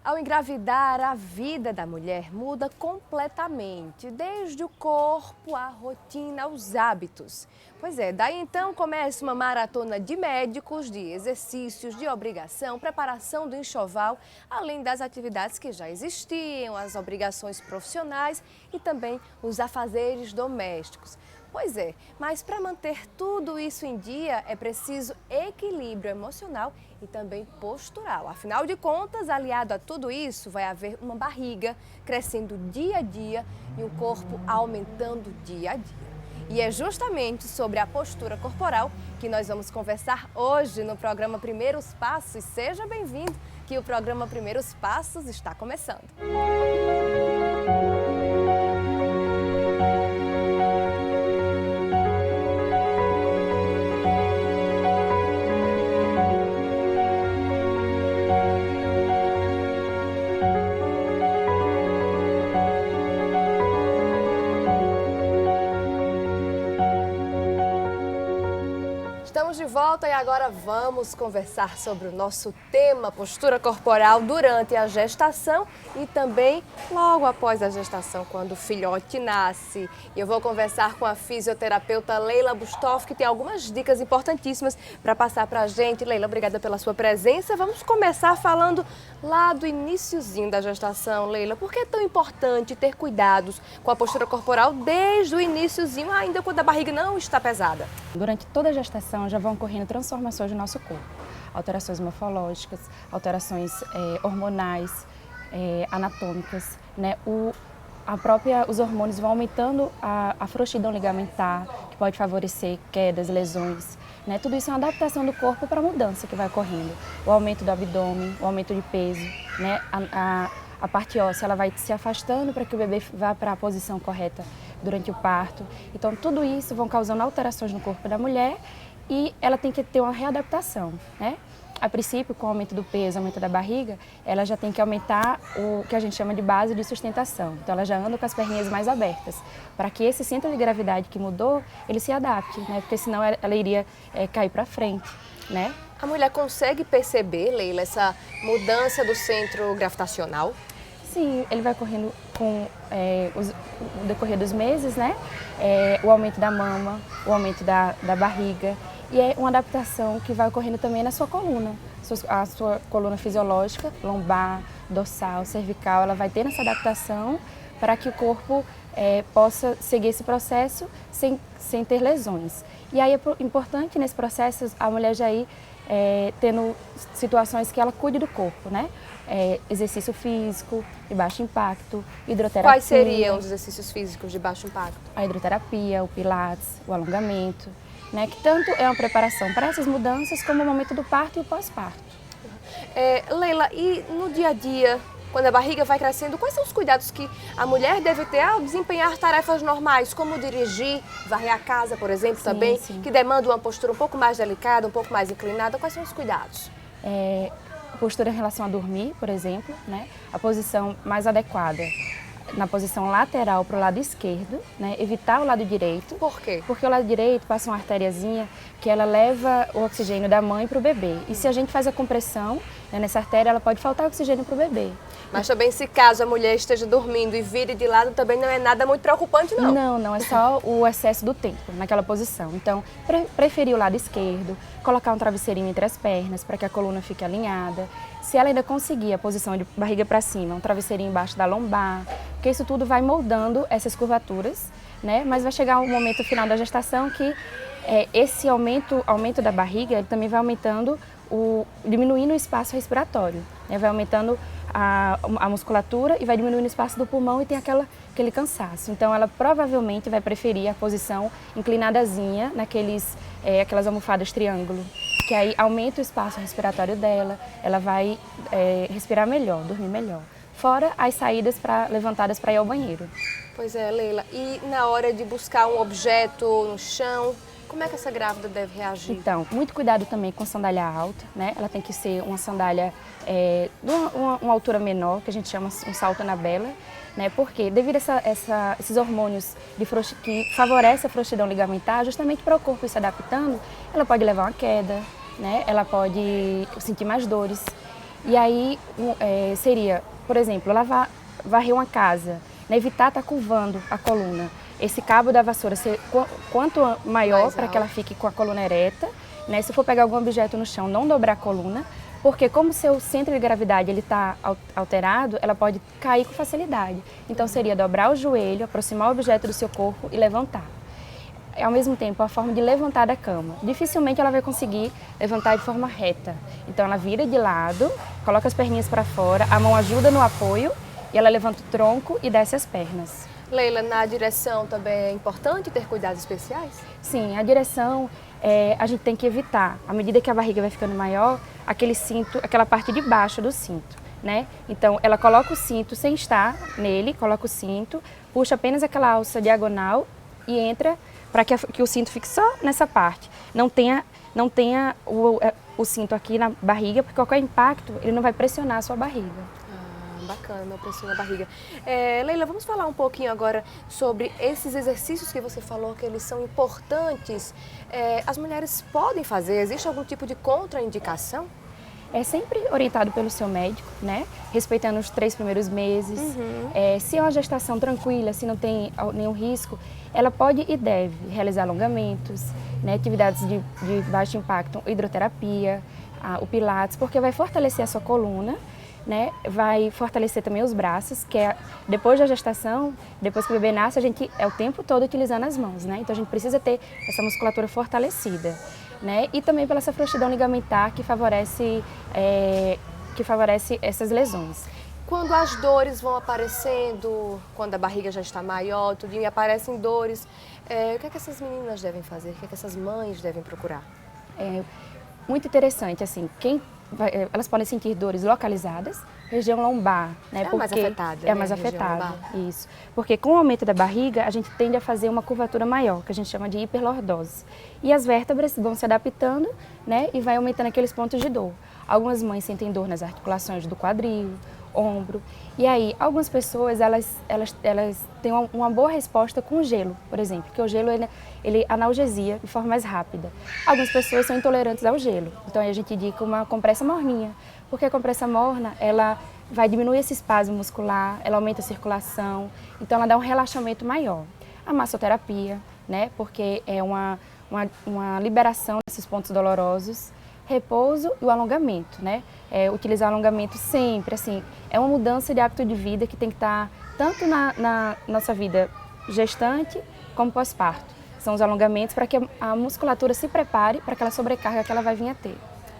Ao engravidar, a vida da mulher muda completamente, desde o corpo, a rotina, os hábitos. Pois é, daí então começa uma maratona de médicos, de exercícios, de obrigação, preparação do enxoval, além das atividades que já existiam, as obrigações profissionais e também os afazeres domésticos. Pois é, mas para manter tudo isso em dia é preciso equilíbrio emocional e também postural. Afinal de contas, aliado a tudo isso, vai haver uma barriga crescendo dia a dia e o corpo aumentando dia a dia. E é justamente sobre a postura corporal que nós vamos conversar hoje no programa Primeiros Passos. Seja bem-vindo, que o programa Primeiros Passos está começando. Estamos de volta e agora vamos conversar sobre o nosso tema postura corporal durante a gestação e também logo após a gestação, quando o filhote nasce. E eu vou conversar com a fisioterapeuta Leila Bustoff, que tem algumas dicas importantíssimas para passar para a gente. Leila, obrigada pela sua presença. Vamos começar falando lá do iniciozinho da gestação, Leila. Por que é tão importante ter cuidados com a postura corporal desde o iniciozinho, ainda quando a barriga não está pesada? Durante toda a gestação já vão ocorrendo transformações no nosso corpo, alterações morfológicas, alterações hormonais, anatômicas, né? Os hormônios vão aumentando a frouxidão ligamentar, que pode favorecer quedas, lesões, né? Tudo isso é uma adaptação do corpo para a mudança que vai ocorrendo. O aumento do abdômen, o aumento de peso, né? A parte óssea ela vai se afastando para que o bebê vá para a posição correta durante o parto. Então, tudo isso vão causando alterações no corpo da mulher e ela tem que ter uma readaptação, né? A princípio, com o aumento do peso, aumento da barriga, ela já tem que aumentar o que a gente chama de base de sustentação. Então, ela já anda com as perninhas mais abertas, para que esse centro de gravidade que mudou, ele se adapte, né? Porque senão ela iria cair para frente, né? A mulher consegue perceber, Leila, essa mudança do centro gravitacional? Sim, ele vai ocorrendo com o decorrer dos meses, né? O aumento da mama, o aumento da barriga. E é uma adaptação que vai ocorrendo também na sua coluna. A sua coluna fisiológica, lombar, dorsal, cervical, ela vai ter essa adaptação para que o corpo possa seguir esse processo sem ter lesões. E aí é importante nesse processo a mulher já ir tendo situações que ela cuide do corpo, né? Exercício físico de baixo impacto, hidroterapia. Quais seriam os exercícios físicos de baixo impacto? A hidroterapia, o pilates, o alongamento, né? Que tanto é uma preparação para essas mudanças como o momento do parto e o pós-parto. Leila, e no dia a dia, quando a barriga vai crescendo, quais são os cuidados que a mulher deve ter ao desempenhar tarefas normais, como dirigir, varrer a casa, por exemplo, também, sim. que demanda uma postura um pouco mais delicada, um pouco mais inclinada? Quais são os cuidados? A postura em relação a dormir, por exemplo, né? A posição mais adequada na posição lateral para o lado esquerdo, né? Evitar o lado direito. Por quê? Porque o lado direito passa uma artériazinha que ela leva o oxigênio da mãe para o bebê. E se a gente faz a compressão, né, nessa artéria, ela pode faltar oxigênio para o bebê. Mas também se caso a mulher esteja dormindo e vire de lado, também não é nada muito preocupante, não? Não, é só o excesso do tempo naquela posição. Então, preferir o lado esquerdo, colocar um travesseirinho entre as pernas para que a coluna fique alinhada. Se ela ainda conseguir a posição de barriga para cima, um travesseirinho embaixo da lombar, porque isso tudo vai moldando essas curvaturas, né? Mas vai chegar um momento final da gestação que esse aumento da barriga ele também vai aumentando, diminuindo o espaço respiratório, né? Vai aumentando a musculatura e vai diminuindo o espaço do pulmão e tem aquele cansaço. Então, ela provavelmente vai preferir a posição inclinadazinha, aquelas almofadas triângulo, que aí aumenta o espaço respiratório dela, ela vai respirar melhor, dormir melhor. Fora as saídas levantadas para ir ao banheiro. Pois é, Leila. E na hora de buscar um objeto no chão, como é que essa grávida deve reagir? Então, muito cuidado também com sandália alta, né? Ela tem que ser uma sandália de uma altura menor, que a gente chama um salto anabela, né? Porque devido a esses hormônios que favorecem a frouxidão ligamentar, justamente para o corpo ir se adaptando, ela pode levar uma queda, né? Ela pode sentir mais dores. E aí seria, por exemplo, varrer uma casa, né? Evitar estar curvando a coluna. Esse cabo da vassoura ser quanto maior para que ela fique com a coluna ereta, né? Se for pegar algum objeto no chão, não dobrar a coluna, porque como seu centro de gravidade está alterado, ela pode cair com facilidade. Então seria dobrar o joelho, aproximar o objeto do seu corpo e levantar. Ao mesmo tempo, a forma de levantar da cama. Dificilmente ela vai conseguir levantar de forma reta. Então ela vira de lado, coloca as perninhas para fora, a mão ajuda no apoio e ela levanta o tronco e desce as pernas. Leila, na direção também é importante ter cuidados especiais? Sim, a direção a gente tem que evitar, à medida que a barriga vai ficando maior, aquele cinto, aquela parte de baixo do cinto, né? Então ela coloca o cinto sem estar nele, coloca o cinto, puxa apenas aquela alça diagonal e entra para que o cinto fique só nessa parte. Não tenha o cinto aqui na barriga, porque qualquer impacto ele não vai pressionar a sua barriga. Bacana, não pressiona a barriga. Leila, vamos falar um pouquinho agora sobre esses exercícios que você falou que eles são importantes. As mulheres podem fazer? Existe algum tipo de contraindicação? É sempre orientado pelo seu médico, né? Respeitando os 3 primeiros meses. Se é uma gestação tranquila, se não tem nenhum risco, ela pode e deve realizar alongamentos, né? Atividades de baixo impacto, hidroterapia, o pilates, porque vai fortalecer a sua coluna, né? Vai fortalecer também os braços, que depois da gestação, depois que o bebê nasce, a gente é o tempo todo utilizando as mãos, né? Então a gente precisa ter essa musculatura fortalecida, né? E também pela essa frouxidão ligamentar que favorece essas lesões. Quando as dores vão aparecendo, quando a barriga já está maior, tudinho, e aparecem dores, o que é que essas meninas devem fazer? O que é que essas mães devem procurar? Muito interessante, assim, elas podem sentir dores localizadas, região lombar, né? É a mais afetada, é a mais afetada, isso. Porque com o aumento da barriga, a gente tende a fazer uma curvatura maior, que a gente chama de hiperlordose. E as vértebras vão se adaptando, né? E vai aumentando aqueles pontos de dor. Algumas mães sentem dor nas articulações do quadril, ombro. E aí, algumas pessoas, elas têm uma boa resposta com o gelo, por exemplo, porque o gelo, ele analgesia de forma mais rápida. Algumas pessoas são intolerantes ao gelo, então aí a gente indica uma compressa morninha, porque a compressa morna, ela vai diminuir esse espasmo muscular, ela aumenta a circulação, então ela dá um relaxamento maior. A massoterapia, né, porque é uma liberação desses pontos dolorosos, repouso e o alongamento, né? Utilizar o alongamento sempre, assim, é uma mudança de hábito de vida que tem que estar tanto na nossa vida gestante como pós-parto. São os alongamentos para que a musculatura se prepare para aquela sobrecarga que ela vai vir a ter.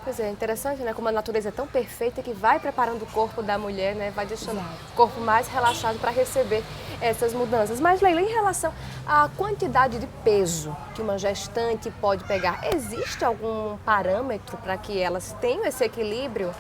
Pois é, interessante, né? Como a natureza é tão perfeita que vai preparando o corpo da mulher, né? Vai deixando o corpo mais relaxado para receber essas mudanças. Mas, Leila, em relação à quantidade de peso que uma gestante pode pegar, existe algum parâmetro para que elas tenham esse equilíbrio?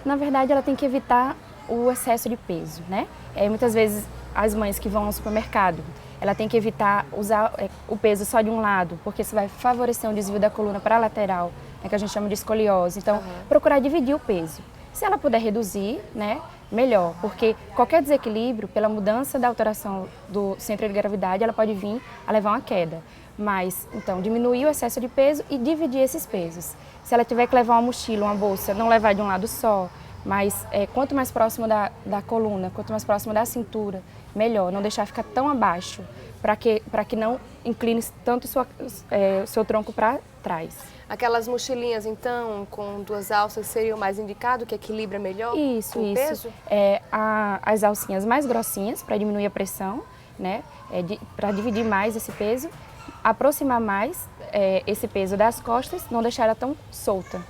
Na verdade, ela tem que evitar o excesso de peso, né? Muitas vezes, as mães que vão ao supermercado, ela tem que evitar usar o peso só de um lado, porque isso vai favorecer um desvio da coluna para a lateral, que a gente chama de escoliose. Então, procurar dividir o peso. Se ela puder reduzir, né, melhor, porque qualquer desequilíbrio, pela mudança da alteração do centro de gravidade, ela pode vir a levar uma queda. Mas, então, diminuir o excesso de peso e dividir esses pesos. Se ela tiver que levar uma mochila, uma bolsa, não levar de um lado só, mas quanto mais próximo da coluna, quanto mais próximo da cintura, melhor. Não deixar ficar tão abaixo, para que não incline tanto o seu tronco para trás. Aquelas mochilinhas, então, com 2 alças seria o mais indicado, que equilibra melhor o peso? As alcinhas mais grossinhas, para diminuir a pressão, né? Para dividir mais esse peso, aproximar mais esse peso das costas, não deixar ela tão solta.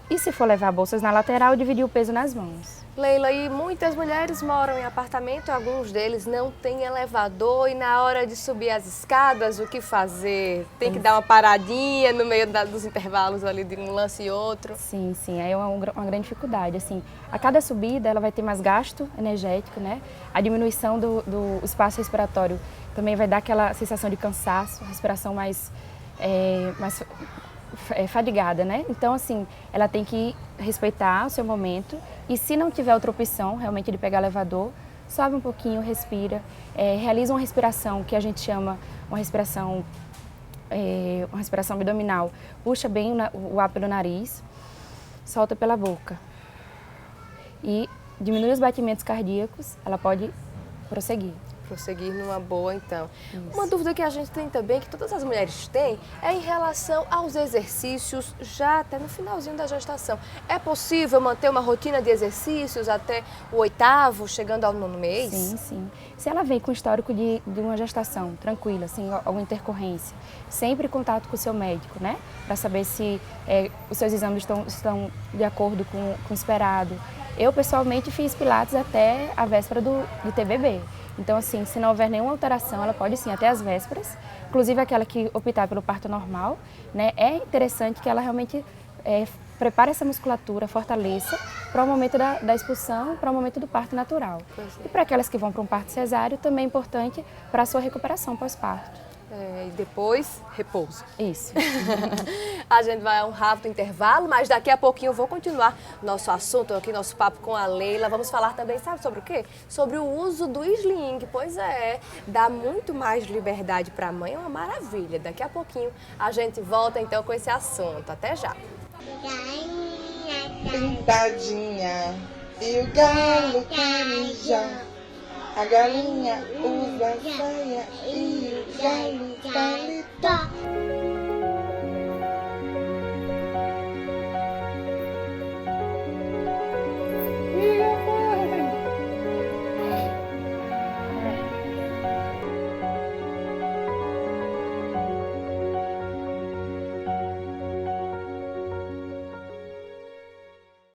E se for levar bolsas na lateral, dividir o peso nas mãos. Leila, e muitas mulheres moram em apartamento, alguns deles não têm elevador e na hora de subir as escadas, o que fazer? Tem que dar uma paradinha no meio dos intervalos ali de um lance e outro? Sim, aí é uma grande dificuldade. Assim, a cada subida ela vai ter mais gasto energético, né? A diminuição do espaço respiratório também vai dar aquela sensação de cansaço, respiração mais fadigada, né? Então, assim, ela tem que respeitar o seu momento e se não tiver outra opção, realmente, de pegar elevador, sobe um pouquinho, respira, realiza uma respiração que a gente chama uma respiração abdominal. Puxa bem o ar pelo nariz, solta pela boca. e diminui os batimentos cardíacos, ela pode prosseguir. Prosseguir numa boa, então. Isso. Uma dúvida que a gente tem também, que todas as mulheres têm, é em relação aos exercícios já até no finalzinho da gestação. É possível manter uma rotina de exercícios até o 8º, chegando ao 9º mês? Sim, sim. Se ela vem com histórico de uma gestação tranquila, sem alguma intercorrência, sempre em contato com o seu médico, né? Para saber se os seus exames estão de acordo com o esperado. Eu, pessoalmente, fiz pilates até a véspera do TBB. Então, assim, se não houver nenhuma alteração, ela pode sim, até as vésperas. Inclusive aquela que optar pelo parto normal, né? É interessante que ela realmente prepare essa musculatura, fortaleça para o momento da expulsão, para o momento do parto natural. E para aquelas que vão para um parto cesáreo, também é importante para a sua recuperação pós-parto. E depois, repouso. Isso. A gente vai a um rápido intervalo, mas daqui a pouquinho eu vou continuar nosso assunto aqui, nosso papo com a Leila. Vamos falar também, sabe sobre o quê? Sobre o uso do sling. Pois é, dá muito mais liberdade para a mãe, é uma maravilha. Daqui a pouquinho a gente volta então com esse assunto. Até já. Pintadinha e o galo carijá. A galinha usa saia e o galo tá